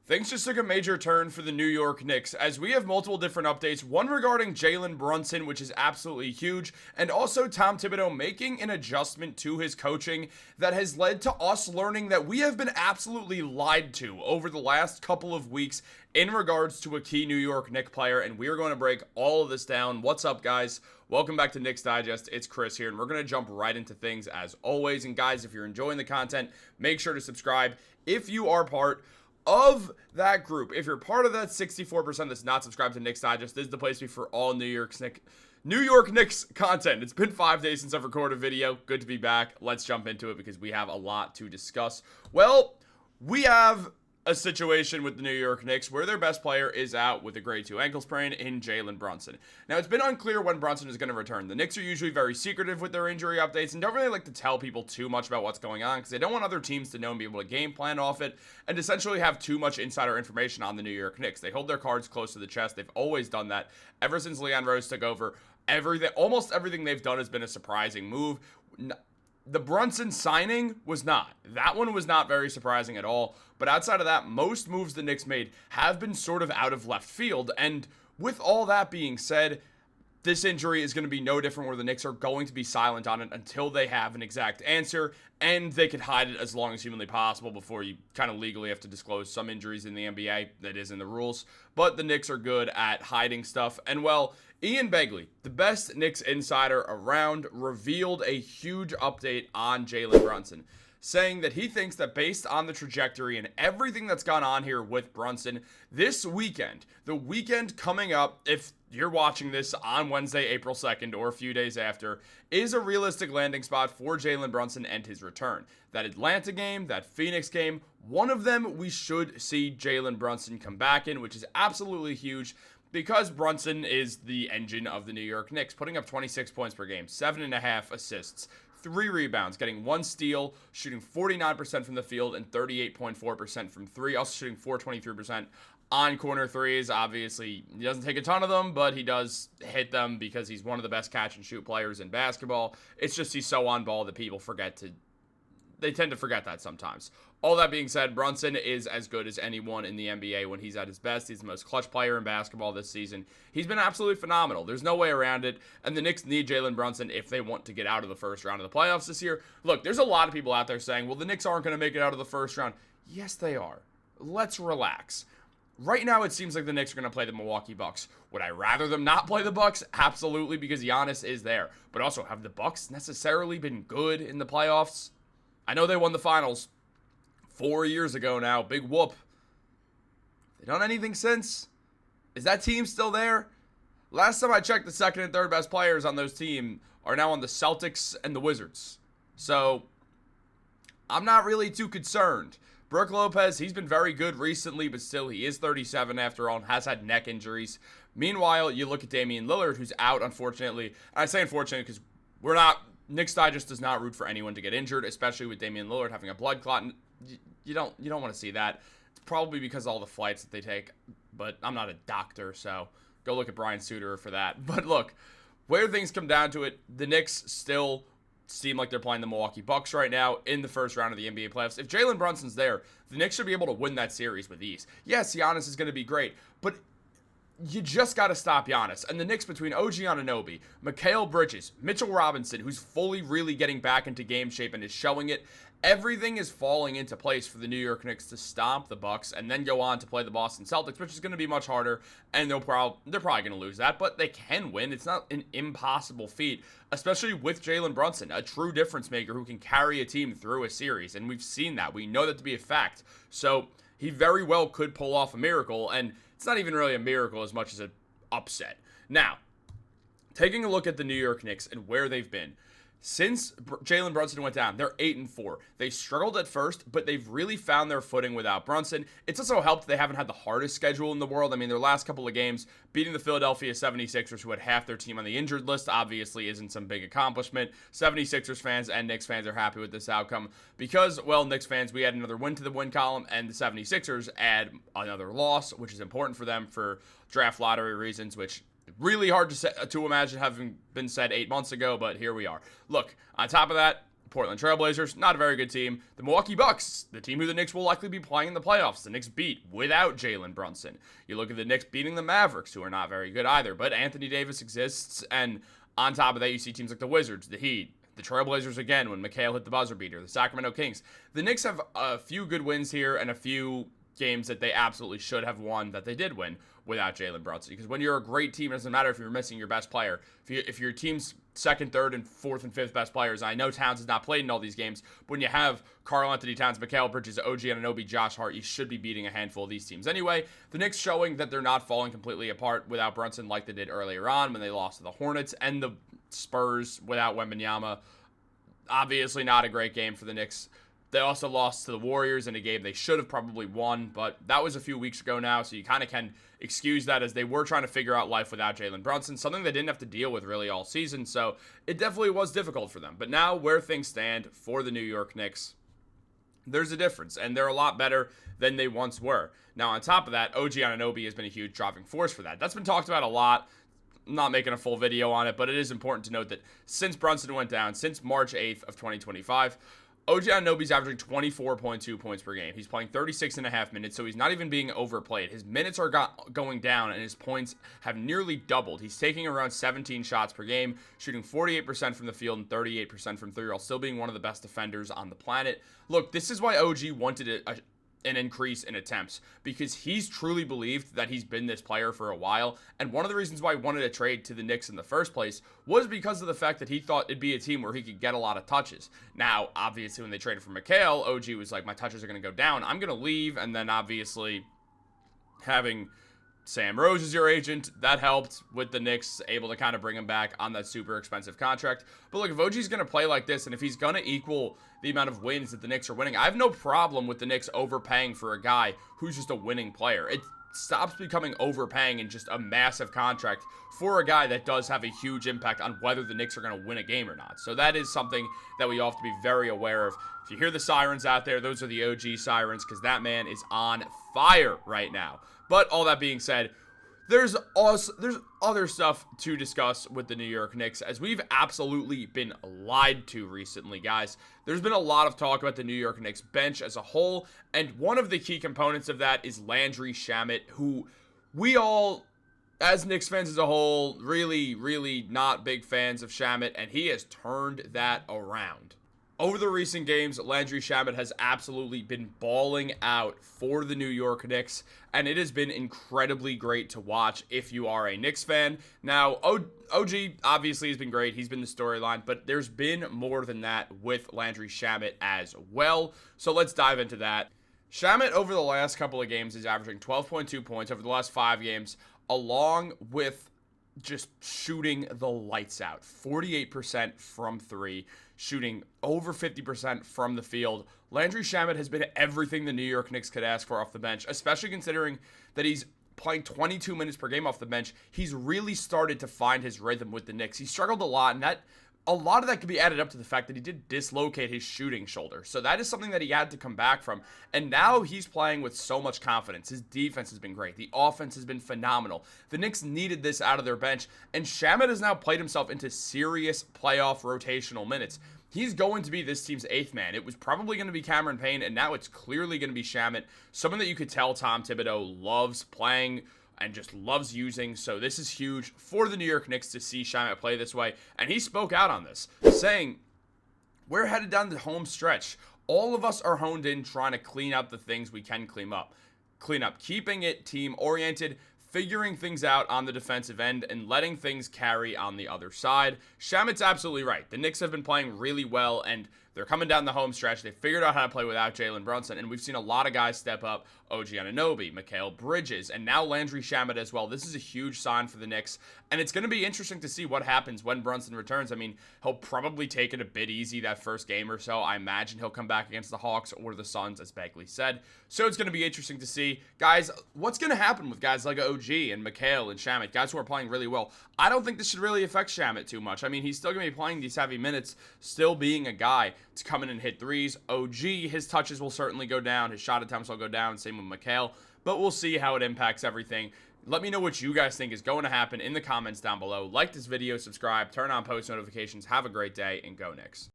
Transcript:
Things just took a major turn for the New York Knicks as we have multiple different updates, one regarding Jalen Brunson, which is absolutely huge, and also Tom Thibodeau making an adjustment to his coaching that has led to us learning that we have been absolutely lied to over the last couple of weeks in regards to a key New York Knicks player, and we are going to break all of this down. What's up, guys? Welcome back to Knicks Digest. It's Chris here, and we're going to jump right into things as always. And guys, if you're enjoying the content, make sure to subscribe if you are part of that group. If you're part of that 64% that's not subscribed to Knicks Digest, this is the place to be for all New York Knicks content. It's been 5 days since I've recorded a video. Good to be back. Let's jump into it because we have a lot to discuss. Well, we have a situation with the New York Knicks where their best player is out with a grade 2 ankle sprain in Jalen Brunson. Now, it's been unclear when Brunson is going to return. The Knicks are usually very secretive with their injury updates and don't really like to tell people too much about what's going on because they don't want other teams to know and be able to game plan off it and essentially have too much insider information on the New York Knicks. They hold their cards close to the chest. They've always done that ever since Leon Rose took over. Almost everything they've done has been a surprising move. The Brunson signing was not. That one was not very surprising at all. But outside of that, most moves the Knicks made have been sort of out of left field. And with all that being said, this injury is going to be no different where the Knicks are going to be silent on it until they have an exact answer. And they could hide it as long as humanly possible before you kind of legally have to disclose some injuries in the NBA. That is in the rules. But the Knicks are good at hiding stuff. And well, Ian Begley, the best Knicks insider around, revealed a huge update on Jalen Brunson, saying that he thinks that based on the trajectory and everything that's gone on here with Brunson, this weekend, the weekend coming up, if you're watching this on Wednesday, April 2nd, or a few days after, is a realistic landing spot for Jalen Brunson and his return. That Atlanta game, that Phoenix game, one of them we should see Jalen Brunson come back in, which is absolutely huge because Brunson is the engine of the New York Knicks, putting up 26 points per game, 7.5 assists, 3 rebounds, getting 1 steal, shooting 49% from the field and 38.4% from 3, also shooting 423% on corner threes. Obviously, he doesn't take a ton of them, but he does hit them because he's one of the best catch and shoot players in basketball. It's just he's so on ball that people they tend to forget that sometimes. All that being said, Brunson is as good as anyone in the NBA when he's at his best. He's the most clutch player in basketball this season. He's been absolutely phenomenal. There's no way around it. And the Knicks need Jalen Brunson if they want to get out of the first round of the playoffs this year. Look, there's a lot of people out there saying, well, the Knicks aren't going to make it out of the first round. Yes, they are. Let's relax. Right now, it seems like the Knicks are going to play the Milwaukee Bucks. Would I rather them not play the Bucks? Absolutely, because Giannis is there. But also, have the Bucks necessarily been good in the playoffs? I know they won the finals 4 years ago now. Big whoop. They done anything since? Is that team still there? Last time I checked, the second and third best players on those teams are now on the Celtics and the Wizards. So, I'm not really too concerned. Brook Lopez, he's been very good recently, but still, he is 37 after all and has had neck injuries. Meanwhile, you look at Damian Lillard, who's out, unfortunately. And I say unfortunately because Knicks Digest does not root for anyone to get injured, especially with Damian Lillard having a blood clot. You don't want to see that. It's probably because of all the flights that they take, but I'm not a doctor, so go look at Brian Suter for that. But look, where things come down to it, the Knicks still seem like they're playing the Milwaukee Bucks right now in the first round of the NBA playoffs. If Jalen Brunson's there, the Knicks should be able to win that series with ease. Yes, Giannis is going to be great, but you just got to stop Giannis. And the Knicks between OG Anunoby, Mikal Bridges, Mitchell Robinson, who's fully really getting back into game shape and is showing it, everything is falling into place for the New York Knicks to stomp the Bucks and then go on to play the Boston Celtics, which is going to be much harder, and they're probably going to lose that, but they can win. It's not an impossible feat, especially with Jalen Brunson, a true difference maker who can carry a team through a series, and we've seen that. We know that to be a fact. So he very well could pull off a miracle, and it's not even really a miracle as much as an upset. Now, taking a look at the New York Knicks and where they've been. Since Jalen Brunson went down, they're 8-4. They struggled at first, but they've really found their footing without Brunson. It's also helped they haven't had the hardest schedule in the world. I mean, their last couple of games, beating the Philadelphia 76ers, who had half their team on the injured list, obviously isn't some big accomplishment. 76ers fans and Knicks fans are happy with this outcome because, well, Knicks fans, we add another win to the win column, and the 76ers add another loss, which is important for them for draft lottery reasons, which really hard to imagine having been said 8 months ago, but here we are. Look, on top of that, Portland Trailblazers, not a very good team. The Milwaukee Bucks, the team who the Knicks will likely be playing in the playoffs. The Knicks beat without Jalen Brunson. You look at the Knicks beating the Mavericks, who are not very good either, but Anthony Davis exists, and on top of that, you see teams like the Wizards, the Heat, the Trailblazers again when Mikal hit the buzzer beater, the Sacramento Kings. The Knicks have a few good wins here and a few games that they absolutely should have won that they did win without Jalen Brunson. Because when you're a great team, it doesn't matter if you're missing your best player. If your team's second, third, and fourth and fifth best players, I know Towns has not played in all these games, but when you have Karl-Anthony Towns, Mikal Bridges, OG Anunoby, Josh Hart, you should be beating a handful of these teams. Anyway, the Knicks showing that they're not falling completely apart without Brunson like they did earlier on when they lost to the Hornets and the Spurs without Wembanyama. Obviously not a great game for the Knicks. They also lost to the Warriors in a game they should have probably won, but that was a few weeks ago now, so you kind of can excuse that as they were trying to figure out life without Jalen Brunson, something they didn't have to deal with really all season, so it definitely was difficult for them. But now, where things stand for the New York Knicks, there's a difference, and they're a lot better than they once were. Now, on top of that, OG Anunoby has been a huge driving force for that. That's been talked about a lot. I'm not making a full video on it, but it is important to note that since Brunson went down, since March 8th of 2025, OG Anunoby's averaging 24.2 points per game. He's playing 36.5 minutes, so he's not even being overplayed. His minutes are going down, and his points have nearly doubled. He's taking around 17 shots per game, shooting 48% from the field and 38% from three, while still being one of the best defenders on the planet. Look, this is why OG wanted an increase in attempts, because he's truly believed that he's been this player for a while, and one of the reasons why he wanted to trade to the Knicks in the first place was because of the fact that he thought it'd be a team where he could get a lot of touches. Now, obviously, when they traded for Mikal, OG was like, my touches are going to go down, I'm going to leave, and then obviously having Sam Rose as your agent, that helped with the Knicks able to kind of bring him back on that super expensive contract. But look, if OG's going to play like this, and if he's going to equal the amount of wins that the Knicks are winning, I have no problem with the Knicks overpaying for a guy who's just a winning player. It stops becoming overpaying and just a massive contract for a guy that does have a huge impact on whether the Knicks are going to win a game or not. So that is something that we all have to be very aware of. If you hear the sirens out there, those are the OG sirens, because that man is on fire right now. But all that being said, there's other stuff to discuss with the New York Knicks, as we've absolutely been lied to recently, guys. There's been a lot of talk about the New York Knicks bench as a whole, and one of the key components of that is Landry Shamet, who we all, as Knicks fans as a whole, really not big fans of Shamet, and he has turned that around. Over the recent games, Landry Shamet has absolutely been balling out for the New York Knicks, and it has been incredibly great to watch if you are a Knicks fan. Now, OG obviously has been great. He's been the storyline, but there's been more than that with Landry Shamet as well. So let's dive into that. Shamet, over the last couple of games, is averaging 12.2 points over the last 5 games, along with just shooting the lights out. 48% from 3, shooting over 50% from the field. Landry Shamet has been everything the New York Knicks could ask for off the bench, especially considering that he's playing 22 minutes per game off the bench. He's really started to find his rhythm with the Knicks. He struggled a lot, and a lot of that could be added up to the fact that he did dislocate his shooting shoulder. So that is something that he had to come back from. And now he's playing with so much confidence. His defense has been great. The offense has been phenomenal. The Knicks needed this out of their bench. And Shamet has now played himself into serious playoff rotational minutes. He's going to be this team's 8th man. It was probably going to be Cameron Payne, and now it's clearly going to be Shamet. Someone that you could tell Tom Thibodeau loves playing and just loves using. So this is huge for the New York Knicks to see Shamet play this way. And he spoke out on this, saying, we're headed down the home stretch. All of us are honed in trying to clean up the things we can clean up, keeping it team-oriented, figuring things out on the defensive end, and letting things carry on the other side. Shamet's absolutely right. The Knicks have been playing really well, and they're coming down the home stretch. They figured out how to play without Jalen Brunson, and we've seen a lot of guys step up. OG Anunoby, Mikal Bridges, and now Landry Shamet as well. This is a huge sign for the Knicks, and it's going to be interesting to see what happens when Brunson returns. I mean, he'll probably take it a bit easy that first game or so. I imagine he'll come back against the Hawks or the Suns, as Bagley said. So it's going to be interesting to see. Guys, what's going to happen with guys like OG and Mikal and Shamet, guys who are playing really well? I don't think this should really affect Shamet too much. I mean, he's still going to be playing these heavy minutes, still being a guy to come in and hit threes. OG, his touches will certainly go down. His shot attempts will go down. Same with Mikal. But we'll see how it impacts everything. Let me know what you guys think is going to happen in the comments down below. Like this video, subscribe, turn on post notifications. Have a great day, and go Knicks.